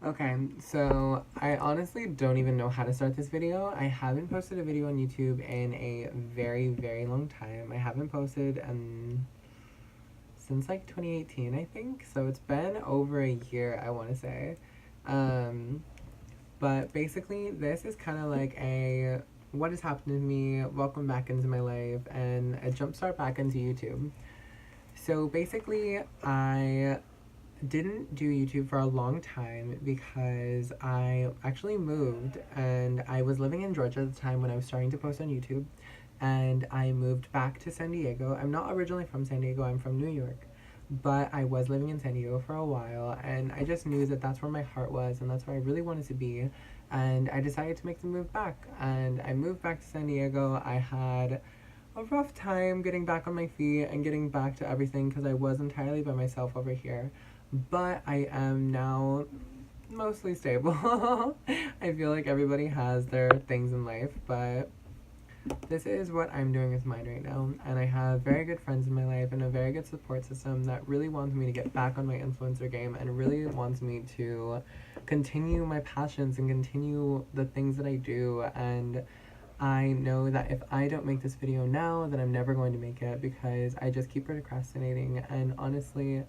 Okay, so I honestly don't even know how to start this video. I haven't posted a video on YouTube in a very, very long time. I haven't posted since like 2018, I think. So it's been over a year, I want to say. Um, but basically, this is kind of like a what has happened to me, welcome back into my life, and a jumpstart back into YouTube. So basically, I didn't do YouTube for a long time because I actually moved and I was living in Georgia at the time when I was starting to post on YouTube. And I moved back to San Diego. I'm not originally from San Diego, I'm from New York. But I was living in San Diego for a while and I just knew that that's where my heart was and that's where I really wanted to be. And I decided to make the move back. And I moved back to San Diego. I had a rough time getting back on my feet and getting back to everything because I was entirely by myself over here. But I am now mostly stable. I feel like everybody has their things in life, but this is what I'm doing with mine right now. And I have very good friends in my life and a very good support system that really wants me to get back on my influencer game and really wants me to continue my passions and continue the things that I do. And I know that if I don't make this video now, then I'm never going to make it because I just keep procrastinating. And honestly,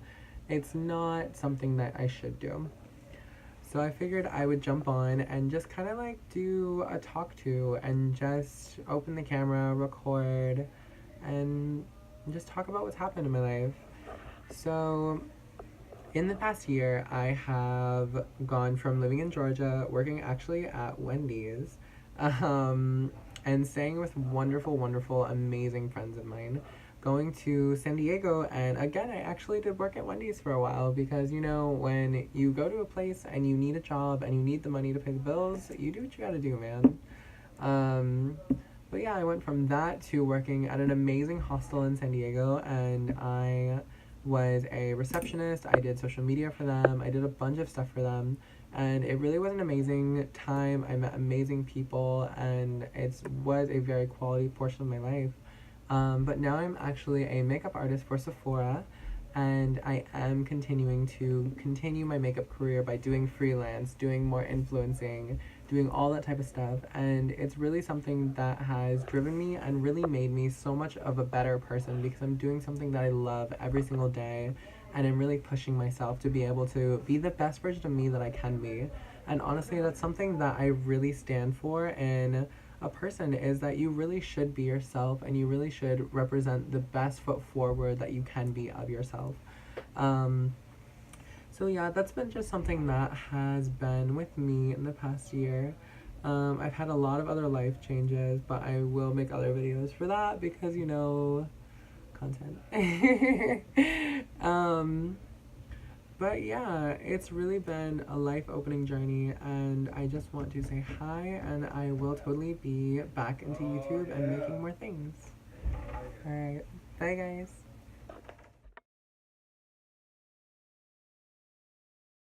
it's not something that I should do. So I figured I would jump on and just kind of like do a talk to and just open the camera, record, and just talk about what's happened in my life. So in the past year, I have gone from living in Georgia, working actually at Wendy's, um, and staying with wonderful, wonderful, amazing friends of mine, going to San Diego. And again, I actually did work at Wendy's for a while because, you know, when you go to a place and you need a job and you need the money to pay the bills, you do what you gotta do, man. Um, but yeah, I went from that to working at an amazing hostel in San Diego, and I was a receptionist. I did social media for them. I did a bunch of stuff for them, and it really was an amazing time. I met amazing people, and it was a very quality portion of my life. But now I'm actually a makeup artist for Sephora, and I am continuing to continue my makeup career by doing freelance, doing more influencing, doing all that type of stuff. And it's really something that has driven me and really made me so much of a better person because I'm doing something that I love every single day, and I'm really pushing myself to be able to be the best version of me that I can be. And honestly, that's something that I really stand for in a person, is that you really should be yourself and you really should represent the best foot forward that you can be of yourself. Um, so yeah, that's been just something that has been with me in the past year. I've had a lot of other life changes, but I will make other videos for that because, you know, content. um, but yeah, it's really been a life opening journey, and I just want to say hi, and I will totally be back into YouTube and making more things. Alright, bye guys.